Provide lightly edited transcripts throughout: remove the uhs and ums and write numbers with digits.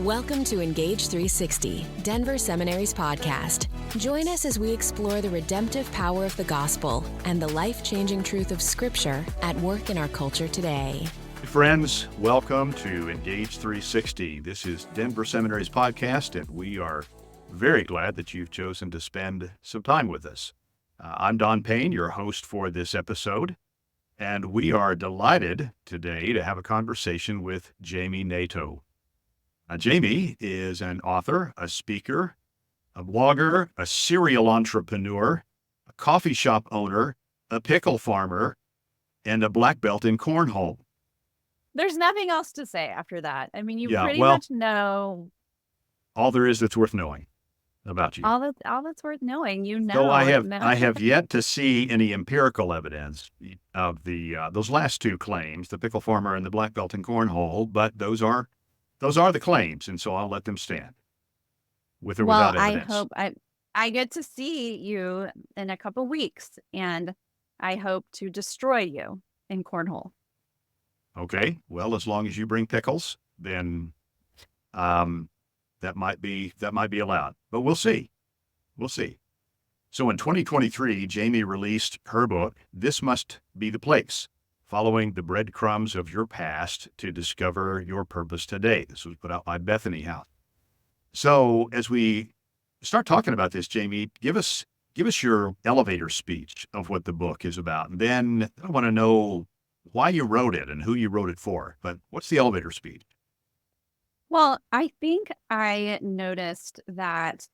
Welcome to Engage360, Denver Seminary's podcast. Join us as we explore the redemptive power of the gospel and the life-changing truth of Scripture at work in our culture today. Friends, welcome to Engage360. This is Denver Seminary's podcast, and we are very glad that you've chosen to spend some time with us. I'm Don Payne, your host for this episode, and we are delighted today to have a conversation with Jamie Nato. Jamie is an author, a speaker, a blogger, a serial entrepreneur, a coffee shop owner, a pickle farmer, and a black belt in cornhole. There's nothing else to say after that. I mean, you pretty well, much know all there is that's worth knowing about you. all that's worth knowing. You know. So I have yet to see any empirical evidence of those last two claims, the pickle farmer and the black belt in cornhole, but those are the claims, and so I'll let them stand, with or without evidence. I hope I get to see you in a couple weeks, and I hope to destroy you in cornhole. Okay, well, as long as you bring pickles, then that might be allowed. But we'll see. So in 2023, Jamie released her book, This Must Be the Place: Following the Breadcrumbs of Your Past to Discover Your Purpose Today. This was put out by Bethany House. So as we start talking about this, Jamie, give us your elevator speech of what the book is about. And then I want to know why you wrote it and who you wrote it for. But what's the elevator speech? Well, I think I noticed that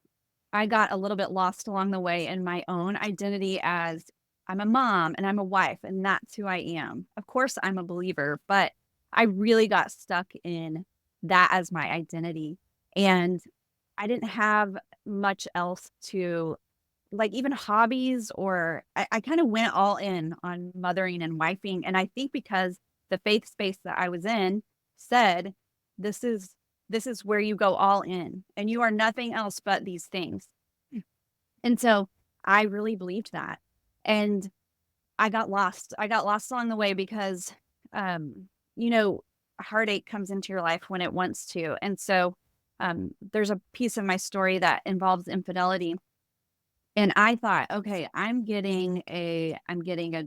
I got a little bit lost along the way in my own identity as I'm a mom and I'm a wife, and that's who I am. Of course, I'm a believer, but I really got stuck in that as my identity. And I didn't have much else to, like, even hobbies, or I kind of went all in on mothering and wifing. And I think because the faith space that I was in said, this is where you go all in, and you are nothing else but these things. And so I really believed that. And I got lost. Along the way because, heartache comes into your life when it wants to. And so there's a piece of my story that involves infidelity. And I thought, okay, I'm getting a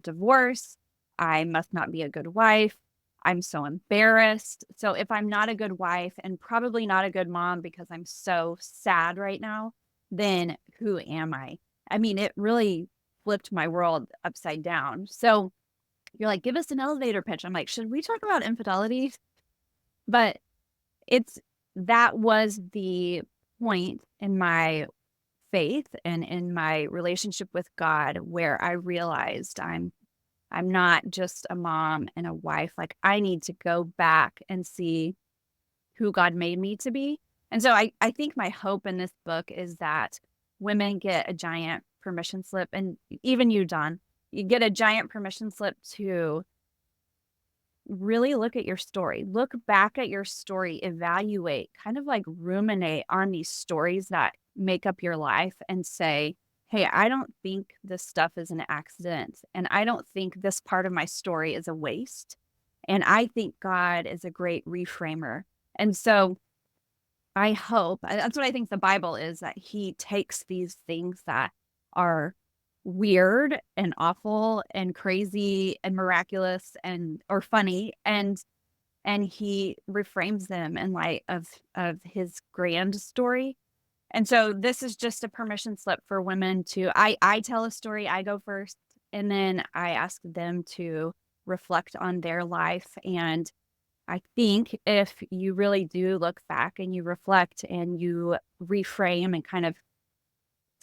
divorce. I must not be a good wife. I'm so embarrassed. So if I'm not a good wife and probably not a good mom because I'm so sad right now, then who am I? I mean, it really flipped my world upside down. So you're like, give us an elevator pitch. I'm like, should we talk about infidelity? But that was the point in my faith and in my relationship with God where I realized I'm not just a mom and a wife. Like, I need to go back and see who God made me to be. And so I think my hope in this book is that women get a giant permission slip, and even you, Don, you get a giant permission slip to really look at your story, look back at your story, evaluate, kind of like ruminate on these stories that make up your life and say, hey, I don't think this stuff is an accident, and I don't think this part of my story is a waste, and I think God is a great reframer. And so I hope, that's what I think the Bible is, that he takes these things that are weird and awful and crazy and miraculous or funny, and he reframes them in light of his grand story. And so this is just a permission slip for women to, I tell a story, I go first, and then I ask them to reflect on their life. And I think if you really do look back and you reflect and you reframe and kind of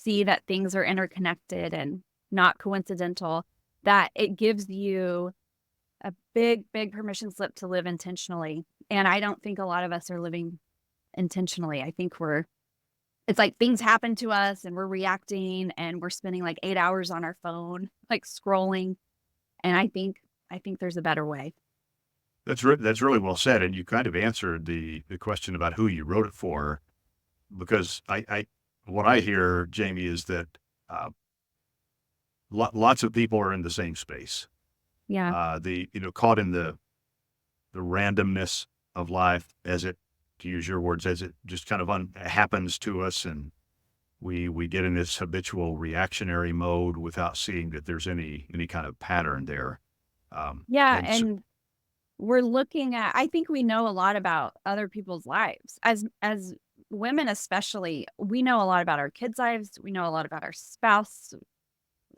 see that things are interconnected and not coincidental, that it gives you a big, big permission slip to live intentionally. And I don't think a lot of us are living intentionally. I think it's like things happen to us and we're reacting and we're spending like 8 hours on our phone, like scrolling. And I think there's a better way. That's really well said. And you kind of answered the question about who you wrote it for, because what I hear, Jamie, is that lots of people are in the same space. Yeah. Caught in the randomness of life as it to use your words, as it just kind of happens to us, and we get in this habitual reactionary mode without seeing that there's any kind of pattern there. Yeah, And so, and we're looking at I think we know a lot about other people's lives. As women especially, we know a lot about our kids' lives, we know a lot about our spouse,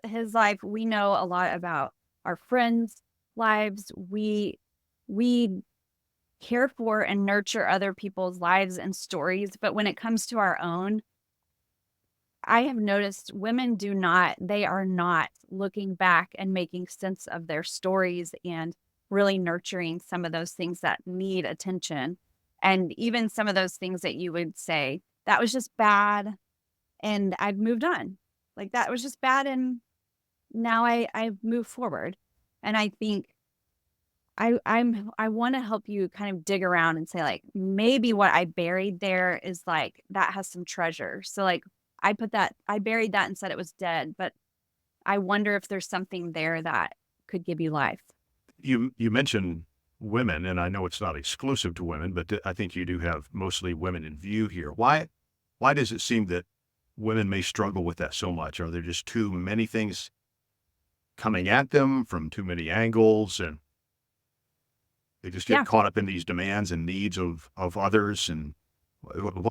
his life, we know a lot about our friends' lives. We care for and nurture other people's lives and stories, but when it comes to our own, I have noticed women they are not looking back and making sense of their stories and really nurturing some of those things that need attention. And even some of those things that you would say, that was just bad and I've moved on. Like that was just bad and now I've moved forward. And I think I want to help you kind of dig around and say like maybe what I buried there is like that has some treasure. So like I buried that and said it was dead, but I wonder if there's something there that could give you life. you mentioned women, and I know it's not exclusive to women, but I think you do have mostly women in view here. Why does it seem that women may struggle with that so much? Are there just too many things coming at them from too many angles, and they just get Yeah, caught up in these demands and needs of others? And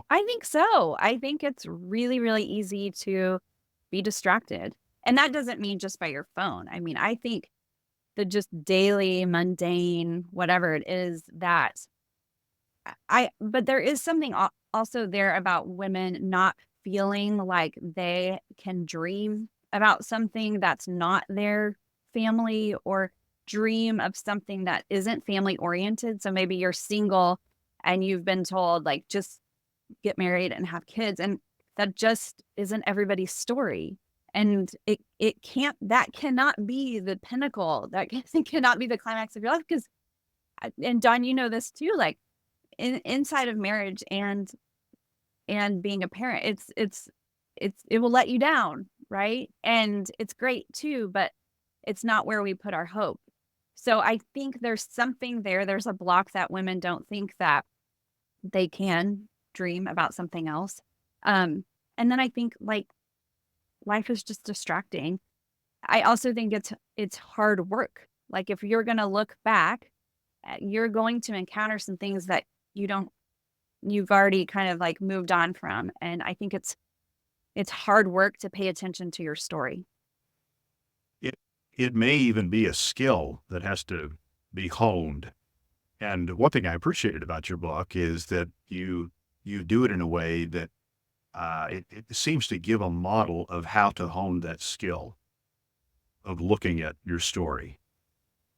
I think so. I think it's really, really easy to be distracted. And that doesn't mean just by your phone. I mean, I think the just daily mundane, whatever it is that but there is something also there about women not feeling like they can dream about something that's not their family or dream of something that isn't family oriented. So maybe you're single and you've been told like just get married and have kids and that just isn't everybody's story. And it can't that cannot be the pinnacle. That cannot be the climax of your life because and Don, you know this too, like inside of marriage and being a parent, it will let you down, right? And it's great too, but it's not where we put our hope. So I think there's something there. There's a block that women don't think that they can dream about something else. And then I think like life is just distracting. I also think it's hard work. Like if you're going to look back, you're going to encounter some things that you don't you've already kind of like moved on from. And I think it's hard work to pay attention to your story. it it may even be a skill that has to be honed. And one thing I appreciated about your book is that you do it in a way that it seems to give a model of how to hone that skill of looking at your story.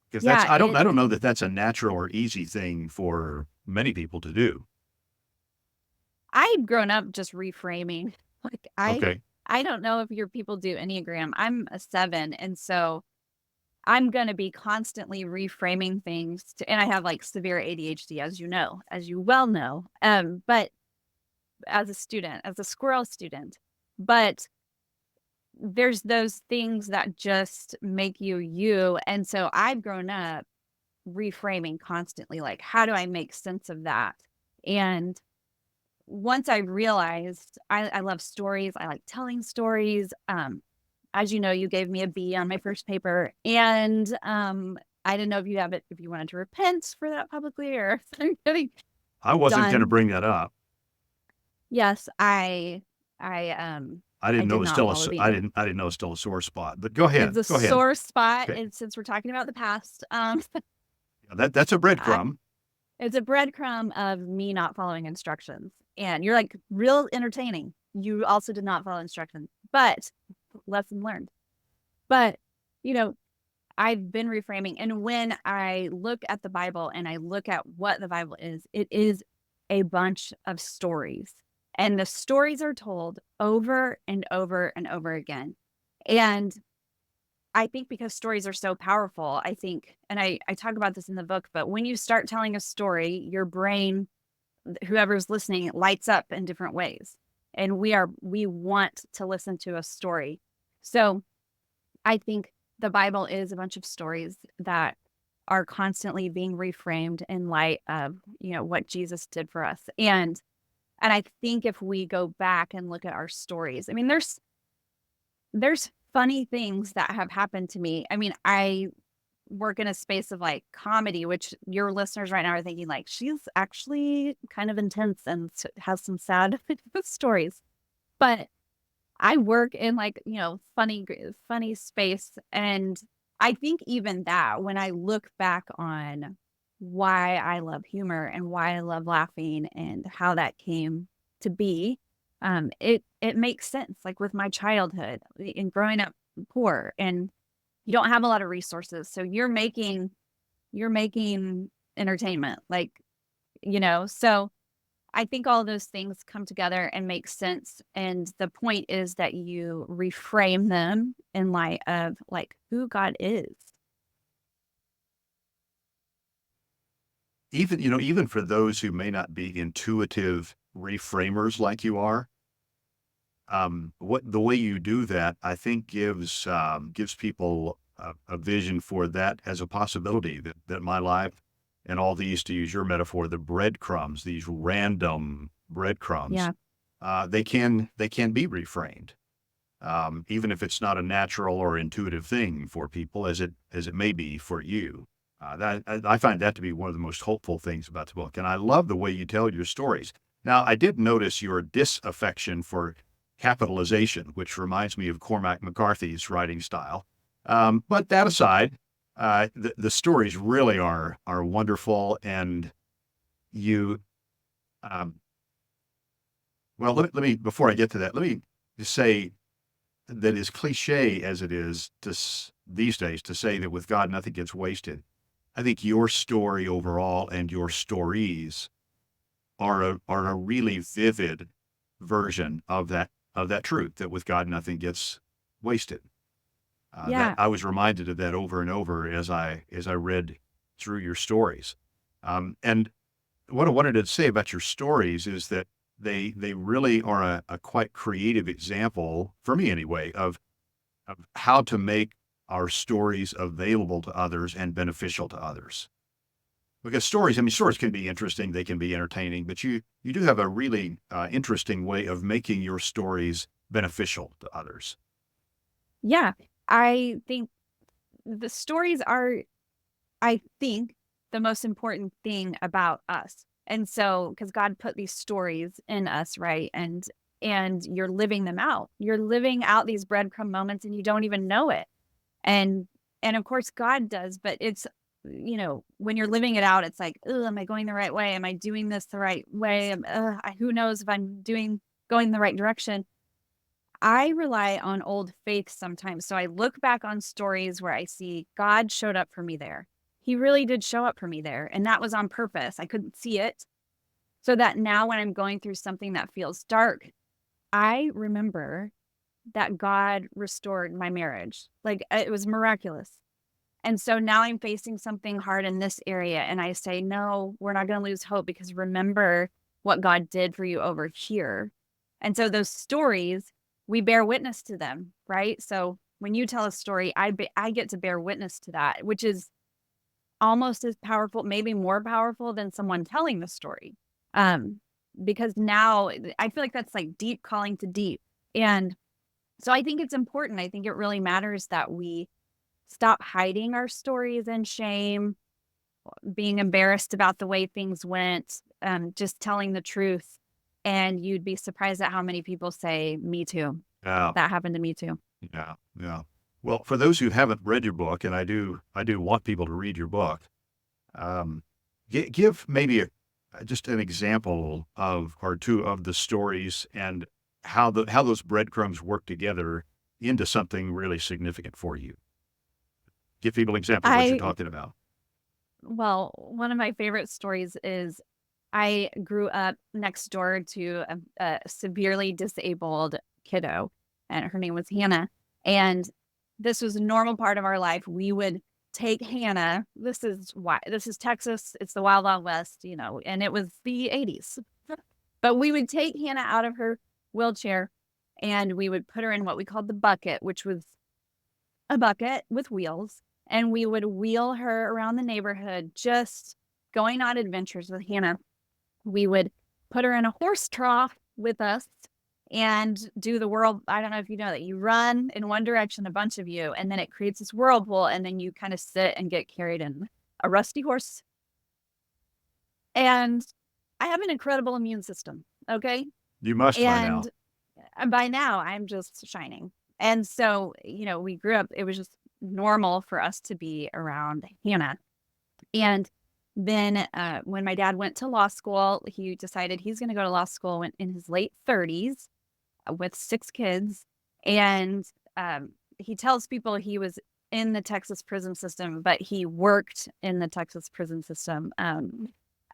Because Yeah, I don't know that that's a natural or easy thing for many people to do. I've grown up just reframing. Like Okay. I don't know if your people do Enneagram. I'm a 7 and so I'm going to be constantly reframing things and I have like severe ADHD as you know, as you well know. But as a student, as a squirrel student, but there's those things that just make you you. And so I've grown up reframing constantly like how do I make sense of that? And once I realized I love stories, I like telling stories. As you know, you gave me a B on my first paper, and I didn't know if if you wanted to repent for that publicly or I'm getting I wasn't going to done. bring that up. Yes, I I I didn't know did it was not still follow I being. didn't know it's still a sore spot. But go ahead. It's a Go ahead. sore spot, Okay. and since we're talking about the past, Yeah, that's a I, breadcrumb. it's a breadcrumb of me not following instructions. And you're like real entertaining. You also did not follow instructions, but lesson learned. But, you know, I've been reframing. And when I look at the Bible and I look at what the Bible is, it is a bunch of stories. And the stories are told over and over and over again. And I think because stories are so powerful, I think, and I talk about this in the book, but when you start telling a story, your brain, whoever's listening, lights up in different ways. And we want to listen to a story. So I think the Bible is a bunch of stories that are constantly being reframed in light of, what Jesus did for us. And I think if we go back and look at our stories, I mean, there's funny things that have happened to me. I mean, I work in a space of like comedy, which your listeners right now are thinking like, she's actually kind of intense and has some sad stories. But I work in like, funny space. And I think even that, when I look back on why I love humor and why I love laughing and how that came to be, it makes sense. Like with my childhood and growing up poor, and you don't have a lot of resources. So you're making entertainment, like, so I think all of those things come together and make sense. And the point is that you reframe them in light of like who God is. Even for those who may not be intuitive reframers like you are, what the way you do that, I think gives people a vision for that as a possibility that my life and all these, to use your metaphor, the breadcrumbs, these random breadcrumbs, Yeah. they can be reframed, even if it's not a natural or intuitive thing for people, as it may be for you. I find that to be one of the most hopeful things about the book, and I love the way you tell your stories. Now, I did notice your disaffection for capitalization, which reminds me of Cormac McCarthy's writing style. But that aside, the stories really are wonderful, and you. Um, well, let me before I get to that, let me just say that as cliche as it is these days to say that with God nothing gets wasted. I think your story overall and your stories are a really vivid version of that truth, that with God nothing gets wasted. That Yeah. I was reminded of that over and over as I read through your stories. And what I wanted to say about your stories is that they really are a quite creative example, for me anyway, of how to make our stories available to others and beneficial to others. Because stories can be interesting, they can be entertaining, but you do have a really interesting way of making your stories beneficial to others. Yeah. I think the stories are, I think, the most important thing about us. And so, because God put these stories in us, right? And you're living them out. You're living out these breadcrumb moments and you don't even know it. And and of course God does, but it's, when you're living it out, it's like, oh, am I going the right way? Am I doing this the right way? Who knows if I'm going the right direction? I rely on old faith sometimes. So I look back on stories where I see God showed up for me there. He really did show up for me there. And that was on purpose. I couldn't see it. So that now when I'm going through something that feels dark, I remember that God restored my marriage. Like it was miraculous. And so now I'm facing something hard in this area. And I say, no, we're not going to lose hope, because remember what God did for you over here. And so those stories, we bear witness to them, right? So when you tell a story, I get to bear witness to that, which is almost as powerful, maybe more powerful than someone telling the story. Um, because now I feel like that's like deep calling to deep. And so I think it's important. I think it really matters that we stop hiding our stories in shame, being embarrassed about the way things went, just telling the truth. And you'd be surprised at how many people say, me too. Yeah, That happened to me too. yeah, yeah. Well, for those who haven't read your book, and I do want people to read your book, um, give maybe just an example of or two of the stories and how those breadcrumbs work together into something really significant for you. Give people an example of what you're I, talking about. well, one of my favorite stories is I grew up next door to a severely disabled kiddo, and her name was Hannah. And this was a normal part of our life. We would take Hannah. This is Texas. It's the Wild Wild West, and it was the 80s. But we would take Hannah out of her wheelchair and we would put her in what we called the bucket, which was a bucket with wheels. and we would wheel her around the neighborhood, just going on adventures with Hannah. We would put her in a horse trough with us and do the world. I don't know if you know that you run in one direction, a bunch of you, and then it creates this whirlpool, and then you kind of sit and get carried in a rusty horse. And I have an incredible immune system. Okay. You must by now. And by now I'm just shining. And so, we grew up, it was just normal for us to be around Hannah. And then when my dad went to law school, he decided he's going to go to law school in his late 30s with 6 kids. And he tells people he was in the Texas prison system, but he worked in the Texas prison system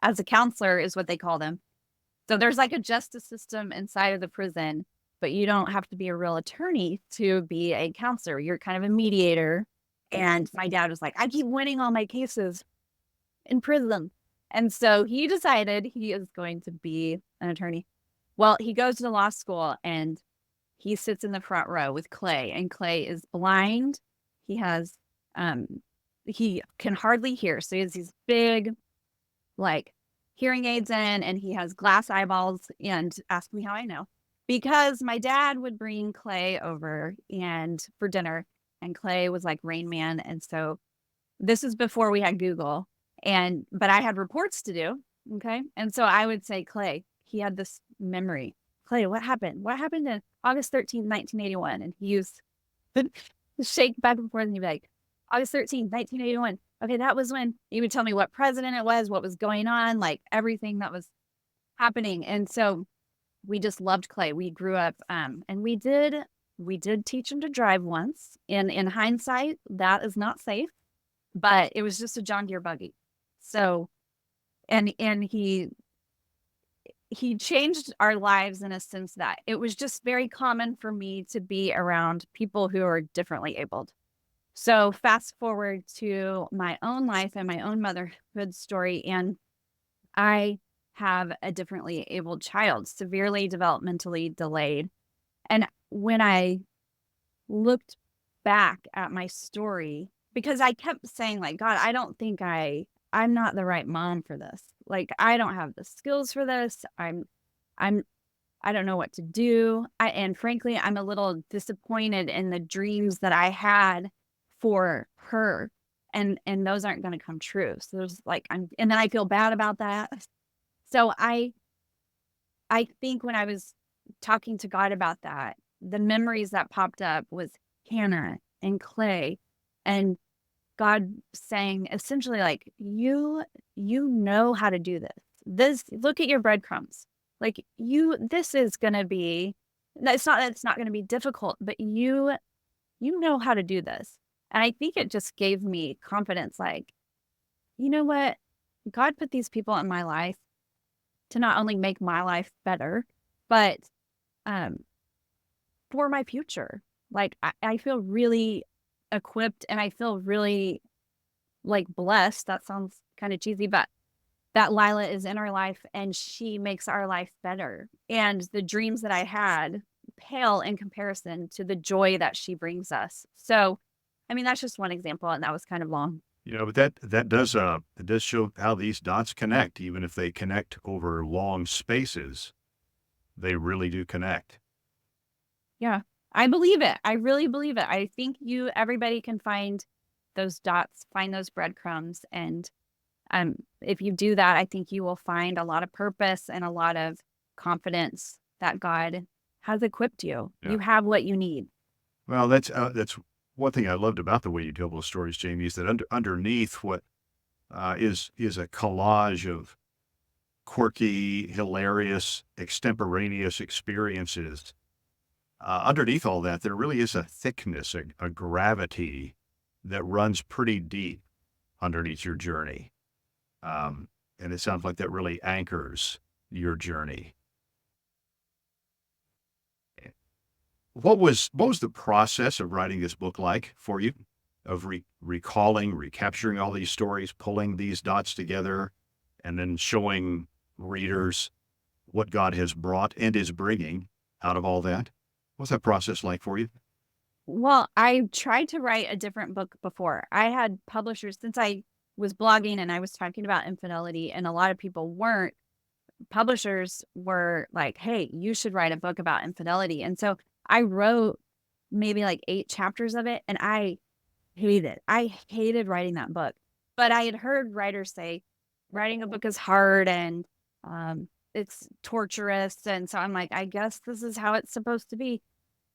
as a counselor is what they call them. So there's like a justice system inside of the prison, but you don't have to be a real attorney to be a counselor. You're kind of a mediator. And my dad was like, I keep winning all my cases in prison. And so he decided he is going to be an attorney. Well, he goes to law school and he sits in the front row with Clay, and Clay is blind. He has, he can hardly hear. So he has these big, like, hearing aids in, and he has glass eyeballs. And ask me how I know, because my dad would bring Clay over and for dinner, and Clay was like Rain Man. And so this is before we had Google, but I had reports to do. Okay. And so I would say, Clay, he had this memory. Clay, what happened? What happened in August 13th, 1981? And he used the shake back and forth, and he'd be like, August 13th, 1981. Okay, that was when he would tell me what president it was, what was going on, like everything that was happening. And so we just loved Clay. We grew up, and we did teach him to drive once. In hindsight, that is not safe, but it was just a John Deere buggy. So, and he changed our lives in a sense that it was just very common for me to be around people who are differently abled. So fast forward to my own life and my own motherhood story, and I have a differently abled child, severely developmentally delayed. And when I looked back at my story, because I kept saying, like, God, I don't think I'm not the right mom for this. Like, I don't have the skills for this. I don't know what to do. And frankly, I'm a little disappointed in the dreams that I had for her, and those aren't going to come true. So there's like, and then I feel bad about that. So I think when I was talking to God about that, the memories that popped up was Hannah and Clay, and God saying essentially, like, you know how to do this. Look at your breadcrumbs. Like, this is going to be, it's not going to be difficult, but you know how to do this. And I think it just gave me confidence, like, you know what? God put these people in my life to not only make my life better, but for my future. Like, I feel really equipped, and I feel really, like, blessed. That sounds kind of cheesy, but that Lila is in our life and she makes our life better. And the dreams that I had pale in comparison to the joy that she brings us. So, I mean, that's just one example, and that was kind of long. But that does it does show how these dots connect. Even if they connect over long spaces, they really do connect. Yeah, I believe it. I really believe it. I think everybody can find those dots, find those breadcrumbs, and if you do that, I think you will find a lot of purpose and a lot of confidence that God has equipped you. Yeah. You have what you need. Well, that's one thing I loved about the way you tell those stories, Jamie, is that underneath what is a collage of quirky, hilarious, extemporaneous experiences. Underneath all that, there really is a thickness, a gravity that runs pretty deep underneath your journey. And it sounds like that really anchors your journey. What was the process of writing this book like for you, of recalling, recapturing all these stories, pulling these dots together, and then showing readers what God has brought and is bringing out of all that? What's that process like for you? Well, I tried to write a different book before. I had publishers since I was blogging and I was talking about infidelity, and a lot of people weren't. Publishers were like, "Hey, you should write a book about infidelity." And so I wrote maybe like 8 chapters of it, and I hated it. I hated writing that book. But I had heard writers say writing a book is hard and it's torturous. And so I'm like, I guess this is how it's supposed to be.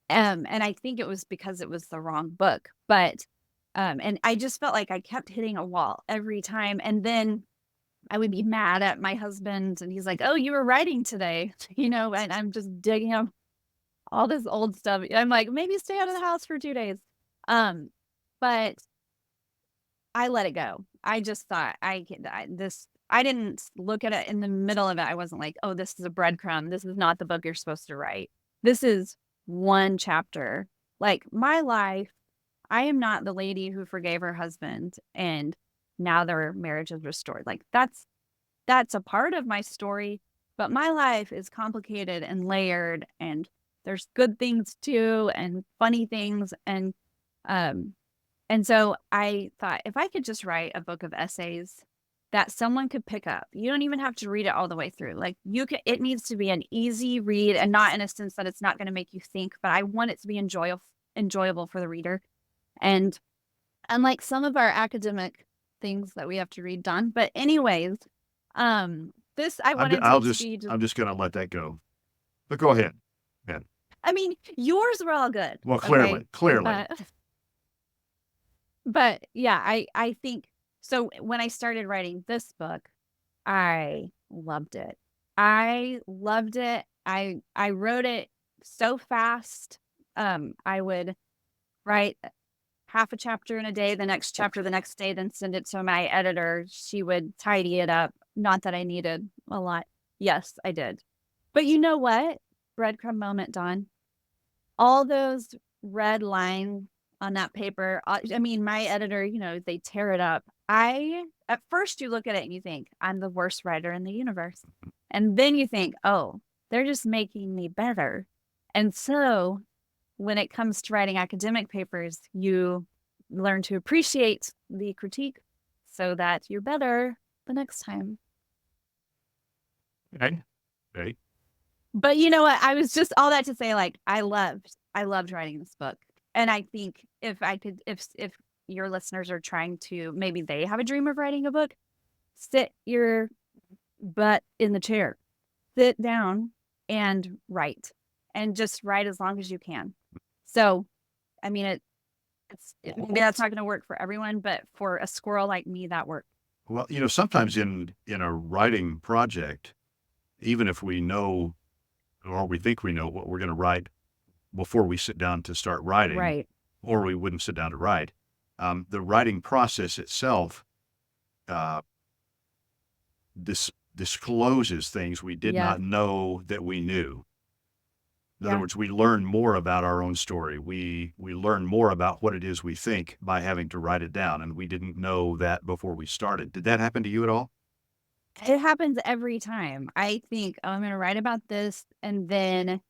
And I think it was because it was the wrong book. But and I just felt like I kept hitting a wall every time. And then I would be mad at my husband and he's like, "Oh, you were writing today," and I'm just digging up all this old stuff. I'm like, maybe stay out of the house for 2 days. Um, but I let it go. I just thought I didn't look at it in the middle of it. I wasn't like, "Oh, this is a breadcrumb. This is not the book you're supposed to write." This is one chapter. Like my life, I am not the lady who forgave her husband and now their marriage is restored. Like that's a part of my story, but my life is complicated and layered and there's good things too and funny things um and so I thought if I could just write a book of essays that someone could pick up. You don't even have to read it all the way through. Like it needs to be an easy read and not in a sense that it's not going to make you think, but I want it to be enjoyable for the reader. And unlike some of our academic things that we have to read, Don. But anyways, this I wanted to be just I'm just going to let that go. But go ahead. Man. I mean, yours were all good. Well, Okay. clearly. But yeah, I think so when I started writing this book, I loved it. I loved it. I wrote it so fast. I would write half a chapter in a day, the next chapter the next day, then send it to my editor. She would tidy it up. Not that I needed a lot. Yes, I did. But you know what? Breadcrumb moment, Dawn. All those red lines on that paper. I mean, my editor, they tear it up. At first you look at it and you think, I'm the worst writer in the universe. And then you think, oh, they're just making me better. And so when it comes to writing academic papers, you learn to appreciate the critique so that you're better the next time. Okay. But you know what? I was just all that to say, like, I loved writing this book. And I think if your listeners are trying to, maybe they have a dream of writing a book, sit your butt in the chair, sit down and write, and just write as long as you can. So, I mean, maybe that's not going to work for everyone, but for a squirrel like me, that worked. Well, sometimes in a writing project, even if we know or we think we know what we're going to write before we sit down to start writing, right? Or we wouldn't sit down to write. The writing process itself discloses things we did not know that we knew. In other words, we learn more about our own story. We learn more about what it is we think by having to write it down, and we didn't know that before we started. Did that happen to you at all? It happens every time. I think, oh, I'm going to write about this, and then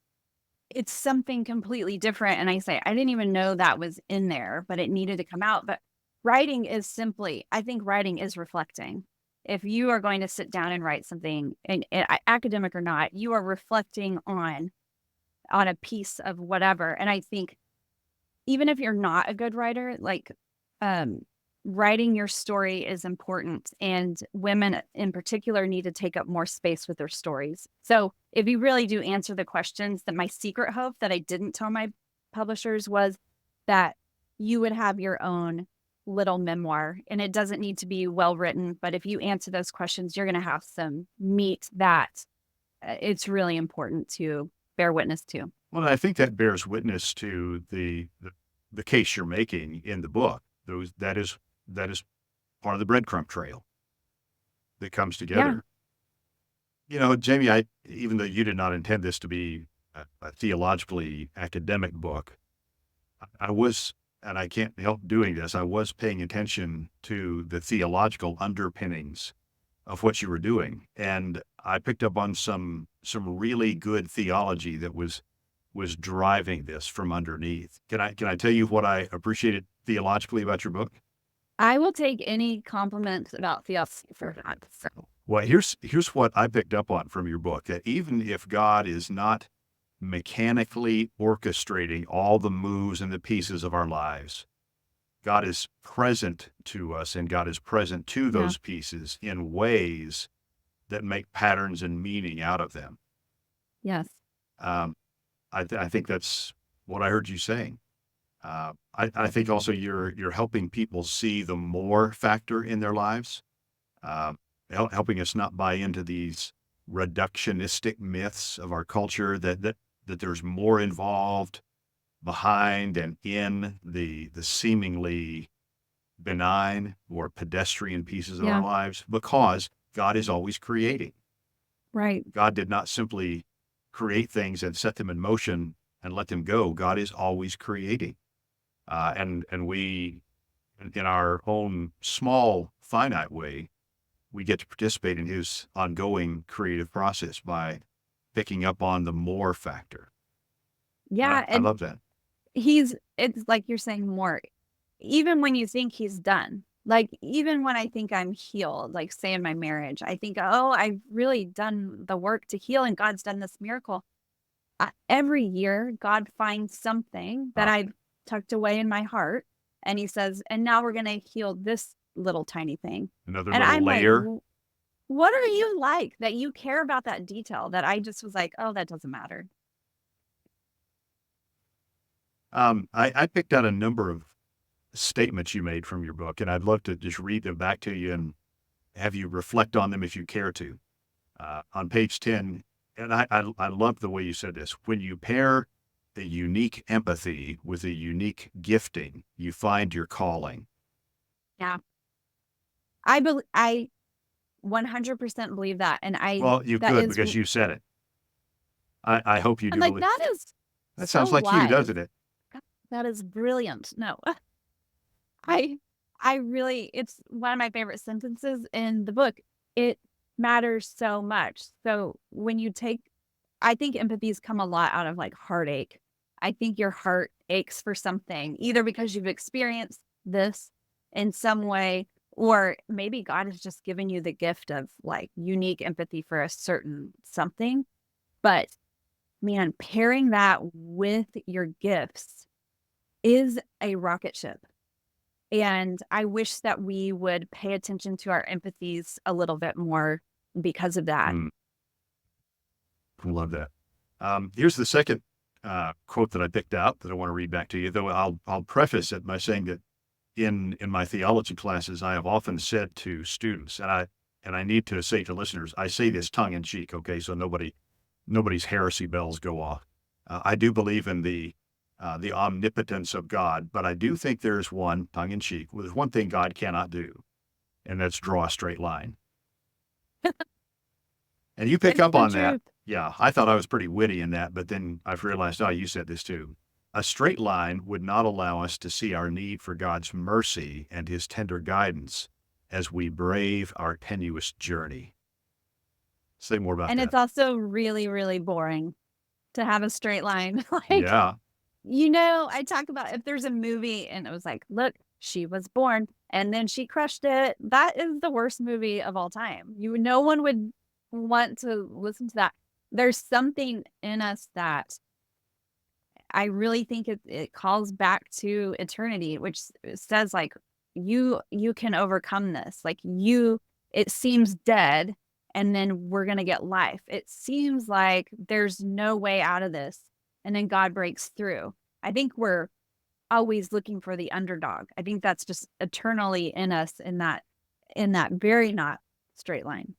it's something completely different. And I say, I didn't even know that was in there, but it needed to come out. But I think writing is reflecting. If you are going to sit down and write something, and academic or not, you are reflecting on a piece of whatever. And I think even if you're not a good writer, like writing your story is important, and women in particular need to take up more space with their stories. So if you really do answer the questions, that my secret hope that I didn't tell my publishers was that you would have your own little memoir, and it doesn't need to be well written, but if you answer those questions, you're going to have some meat that it's really important to bear witness to. Well, I think that bears witness to the case you're making in the book. That is part of the breadcrumb trail that comes together. Yeah. Jamie, even though you did not intend this to be a theologically academic book, I was, and I can't help doing this, I was paying attention to the theological underpinnings of what you were doing. And I picked up on some really good theology that was was driving this from underneath. Can I tell you what I appreciated theologically about your book? I will take any compliment about theosophy for that. So, Well, here's what I picked up on from your book, that even if God is not mechanically orchestrating all the moves and the pieces of our lives, God is present to us, and God is present to yeah, those pieces in ways that make patterns and meaning out of them. yes, Um, I think that's what I heard you saying. I think also you're helping people see the more factor in their lives, um, helping us not buy into these reductionistic myths of our culture that there's more involved behind and in the seemingly benign or pedestrian pieces of our yeah, lives, because God is always creating. right. God did not simply create things and set them in motion and let them go. God is always creating. And we, in our own small, finite way, we get to participate in his ongoing creative process by picking up on the more factor. Yeah, I and love that. it's like you're saying more. Even when you think he's done, like even when I think I'm healed, like say in my marriage, I think, oh, I've really done the work to heal and God's done this miracle. Every year, God finds something that Uh, I've tucked away in my heart, and he says, and now we're going to heal this little tiny thing. Another And little I'm like, layer. what are you like that you care about that detail that I just was like, oh, that doesn't matter. I picked out a number of statements you made from your book, and I'd love to just read them back to you and have you reflect on them if you care to. On page 10, and I love the way you said this. When you pair a unique empathy with a unique gifting, you find your calling. Yeah. I 100% believe that. And Well, you that could is, because you said it. I hope you I'm do like, believe. that is That so sounds like you, wise. doesn't it? That is brilliant. No, I I really it's one of my favorite sentences in the book. It matters so much. So when you take I think empathies come a lot out of like heartache. I think your heart aches for something, either because you've experienced this in some way, or maybe God has just given you the gift of like unique empathy for a certain something. But man, pairing that with your gifts is a rocket ship. And I wish that we would pay attention to our empathies a little bit more because of that. Mm, I love that. Here's the second quote that I picked out that I want to read back to you, though I'll preface it by saying that in my theology classes, I have often said to students, and I need to say to listeners, I say this tongue in cheek, okay, so nobody's heresy bells go off. I do believe in the omnipotence of God, but I do think there's one tongue in cheek. Well, there's one thing God cannot do, and that's draw a straight line. And you pick It's up the on that. truth. Yeah, I thought I was pretty witty in that, but then I've realized, oh, you said this too. A straight line would not allow us to see our need for God's mercy and his tender guidance as we brave our tenuous journey. Say more about And it's that. also really, really boring to have a straight line. Like, Yeah. I talk about if there's a movie and it was like, look, she was born and then she crushed it. That is the worst movie of all time. No one would want to listen to that. There's something in us that I really think it calls back to eternity, which says like you can overcome this. Like it seems dead, and then we're gonna get life. It seems like there's no way out of this, and then God breaks through. I think we're always looking for the underdog. I think that's just eternally in us in that very not straight line.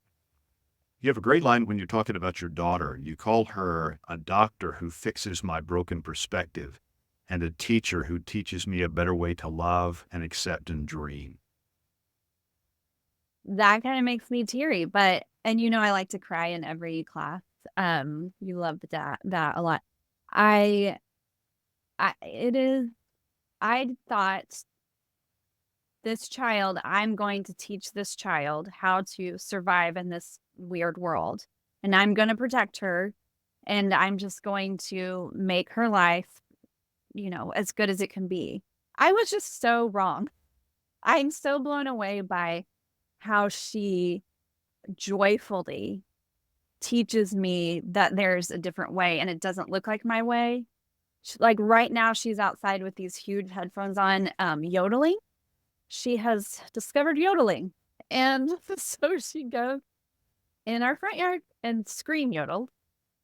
You have a great line when you're talking about your daughter. You call her a doctor who fixes my broken perspective and a teacher who teaches me a better way to love and accept and dream. That kind of makes me teary, but and I like to cry in every class. You love that a lot. I I it is I thought I'm going to teach this child how to survive in this weird world, and I'm going to protect her, and I'm just going to make her life, as good as it can be. I was just so wrong. I'm so blown away by how she joyfully teaches me that there's a different way and it doesn't look like my way. Like right now, she's outside with these huge headphones on, yodeling. She has discovered yodeling. And so she goes in our front yard and scream yodel.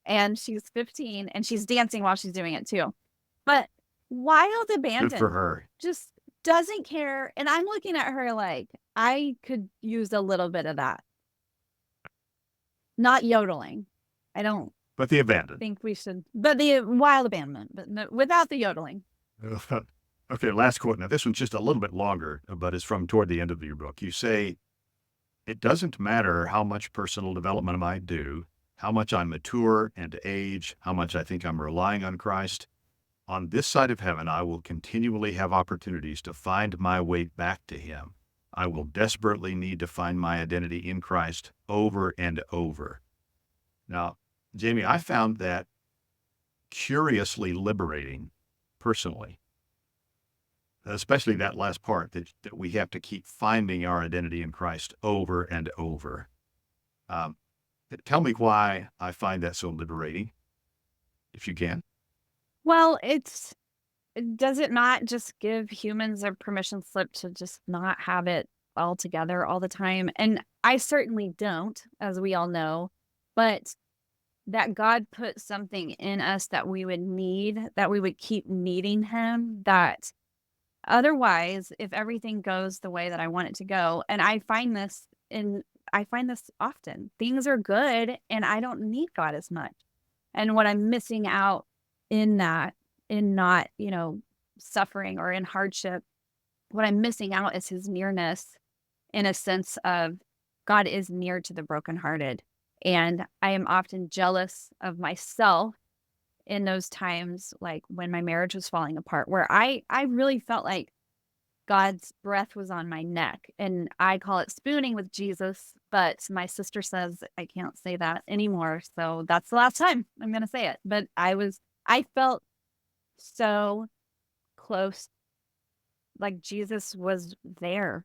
And she's 15 and she's dancing while she's doing it too. But wild Good for abandon, her. just doesn't care. And I'm looking at her like, I could use a little bit of that. Not yodeling. I don't But the abandon. think we should, but the wild abandonment, but no, without the yodeling. Okay, last quote. Now, this one's just a little bit longer, but it's from toward the end of your book. You say, "It doesn't matter how much personal development I might do, how much I mature and age, how much I think I'm relying on Christ. On this side of heaven, I will continually have opportunities to find my way back to Him. I will desperately need to find my identity in Christ over and over." Now, Jamie, I found that curiously liberating personally, especially that last part that we have to keep finding our identity in Christ over and over. Um, Tell me why I find that so liberating, if you can. Well, does it not just give humans a permission slip to just not have it all together all the time? And I certainly don't, as we all know, but that God put something in us that we would need, that we would keep needing Him, that otherwise, if everything goes the way that I want it to go, and I find this often. Things are good and I don't need God as much. And what I'm missing out in that, in not, suffering or in hardship, what I'm missing out is His nearness, in a sense of God is near to the brokenhearted. And I am often jealous of myself in those times, like when my marriage was falling apart, where I really felt like God's breath was on my neck. And I call it spooning with Jesus, but my sister says I can't say that anymore. So that's the last time I'm going to say it. But I felt so close, like Jesus was there.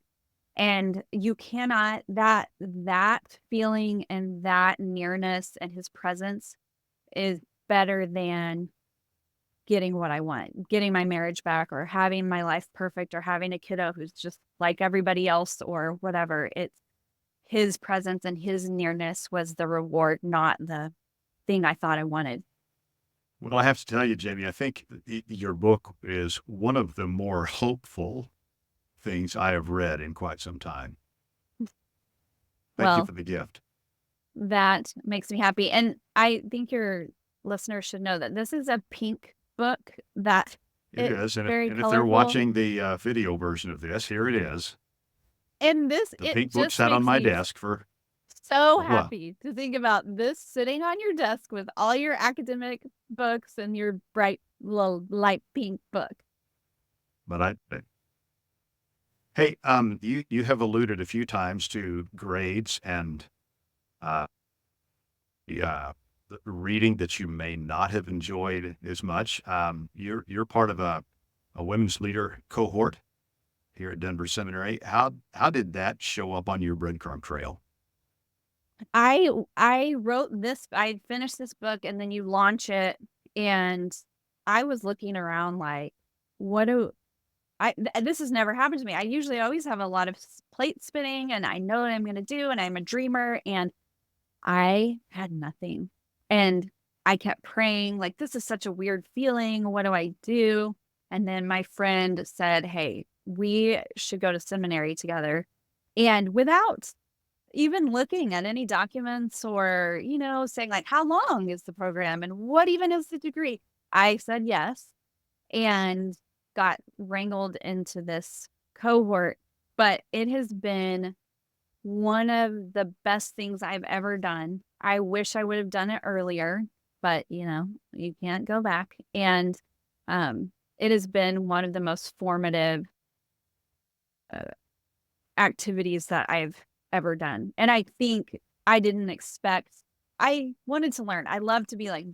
And you cannot, that feeling and that nearness and His presence is better than getting what I want, getting my marriage back or having my life perfect or having a kiddo who's just like everybody else or whatever. It's His presence and His nearness was the reward, not the thing I thought I wanted. Well, I have to tell you, Jamie, I think your book is one of the more hopeful things I have read in quite some time. Thank you Well, for the gift. that makes me happy. And I think your listeners should know that this is a pink book, that It it's is, very and if they're colorful. watching the video version of this, here it is. And The it pink book just sat on makes my me desk for so what? happy to think about this sitting on your desk with all your academic books and your bright little light pink book. But hey, you have alluded a few times to grades and uh, the reading that you may not have enjoyed as much. You're part of a women's leader cohort here at Denver Seminary. How did that show up on your breadcrumb trail? I wrote this, I finished this book and then you launch it, and I was looking around like, what do this has never happened to me. I usually always have a lot of plate spinning and I know what I'm going to do and I'm a dreamer, and I had nothing. And I kept praying like, this is such a weird feeling. What do I do? And then my friend said, "Hey, we should go to seminary together." And without even looking at any documents or, saying like, how long is the program and what even is the degree? I said yes and got wrangled into this cohort. But it has been one of the best things I've ever done. I wish I would have done it earlier, but you can't go back. And it has been one of the most formative uh, activities that I've ever done. And I think I didn't expect I wanted to learn. I love to be like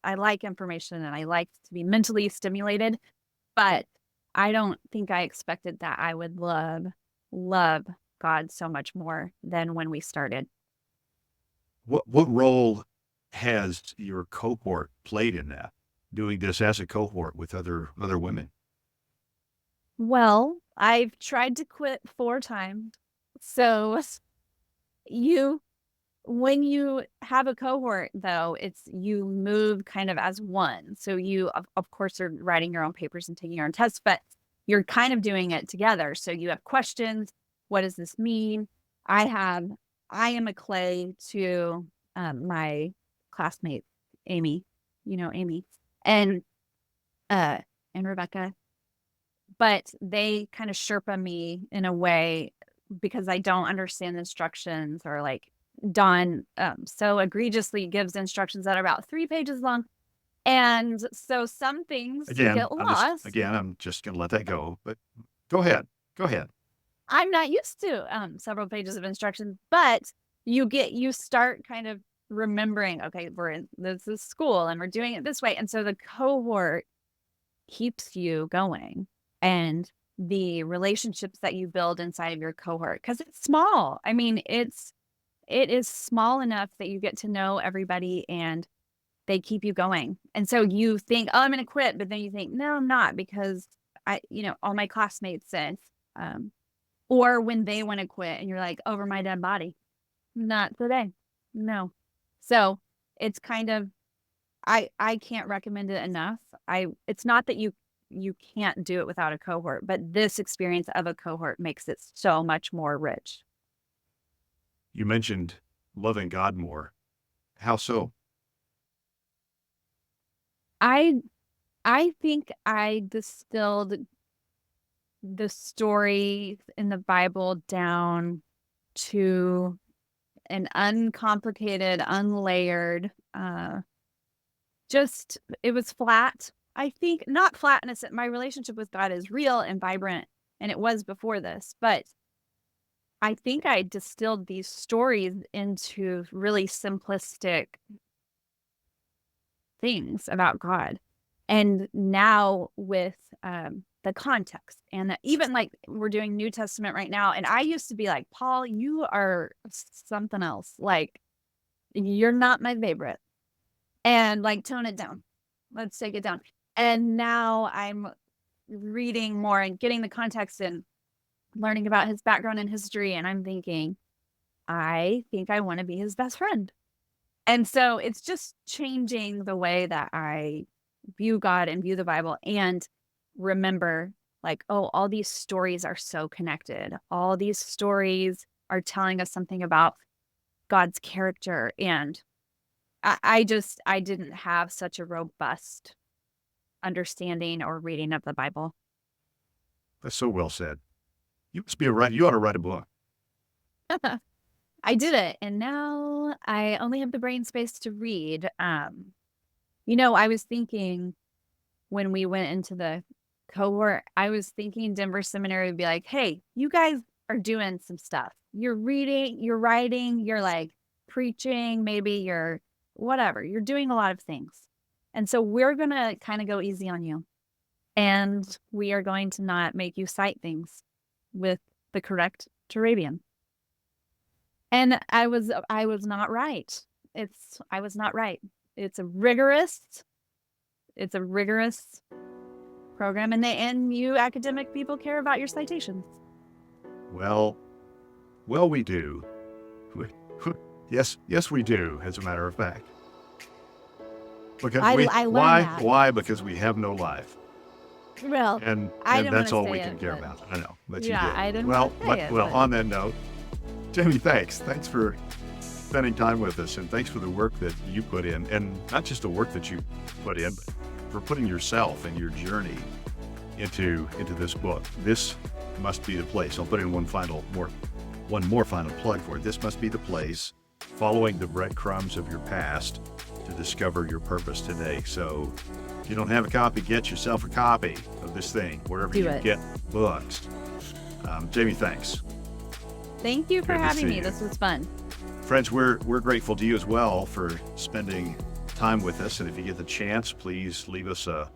I like information and I like to be mentally stimulated, but I don't think I expected that I would love God so much more than when we started. What role has your cohort played in that? Doing this as a cohort with other women? Well, I've tried to quit 4 times. So you when you have a cohort though, it's you move kind of as one. So you of course are writing your own papers and taking your own tests, but you're kind of doing it together. So you have questions. What does this mean? I have I am a clay to my classmate Amy, Amy and uh and Rebecca, but they kind of Sherpa me in a way because I don't understand the instructions or like Don so egregiously gives instructions that are about 3 pages long. And so some things Again, get lost. I'm just going to let that go. But go ahead. Go ahead. I'm not used to several pages of instructions, but you start kind of remembering, okay, this is school and we're doing it this way. And so the cohort keeps you going and the relationships that you build inside of your cohort because it's small. I mean, it is small enough that you get to know everybody and they keep you going. And so you think, oh, I'm going to quit. But then you think, no, I'm not because all my classmates said, um, or when they want to quit and you're like, over my dead body, not today. No. So it's kind of, I can't recommend it enough. It's not that you can't do it without a cohort, but this experience of a cohort makes it so much more rich. You mentioned loving God more. How so? I I think I distilled the story in the Bible down to an uncomplicated, unlayered, just it was flat. I think not flatness. My relationship with God is real and vibrant, and it was before this, but I think I distilled these stories into really simplistic things about God. And now with the context and even like we're doing New Testament right now. And I used to be like, Paul, you are something else. Like, you're not my favorite. And like, tone it down. Let's take it down. And now I'm reading more and getting the context and learning about his background and history. And I'm thinking, I think I want to be his best friend. And so it's just changing the way that I view God and view the Bible and remember like, oh, all these stories are so connected. All these stories are telling us something about God's character. And I didn't have such a robust understanding or reading of the Bible. That's so well said. You must be a writer. You ought to write a book. I did it. And now I only have the brain space to read. I was thinking when we went into the cohort, I was thinking Denver Seminary would be like, hey, you guys are doing some stuff. You're reading, you're writing, you're like preaching, maybe you're whatever. You're doing a lot of things. And so we're going to kind of go easy on you. And we are going to not make you cite things with the correct Turabian. And I was not right. I was not right. It's a rigorous program, and you academic people care about your citations. Well, we do. Yes, we do, as a matter of fact. Because I learned that. Why? Because we have no life. Well, And I didn't that's wanna all say we can it, care but- about. I know, but Yeah, you did. I didn't well, wanna say it, well, but- on that note, Jamie, thanks. Thanks for spending time with us, and thanks for the work that you put in, and not just the work that you put in, but for putting yourself and your journey into this book. This must be the place. I'll put in one more final plug for it. This must be the place, following the breadcrumbs of your past to discover your purpose today. So if you don't have a copy, get yourself a copy of this thing, wherever Do you it. get books. Jamie, thanks. Thank you for Good to having see me. you. This was fun. Friends, we're grateful to you as well for spending time with us. And if you get the chance, please leave us a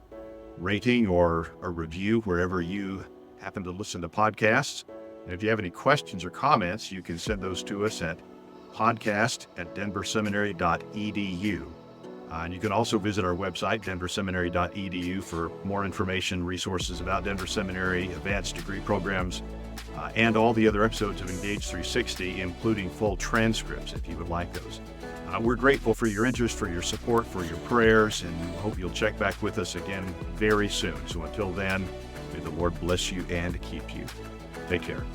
rating or a review wherever you happen to listen to podcasts. And if you have any questions or comments, you can send those to us at podcast@denverseminary.edu. And you can also visit our website, denverseminary.edu, for more information, resources about Denver Seminary, advanced degree programs, and all the other episodes of Engage360, including full transcripts if you would like those. We're grateful for your interest, for your support, for your prayers, and hope you'll check back with us again very soon. So until then, may the Lord bless you and keep you. Take care.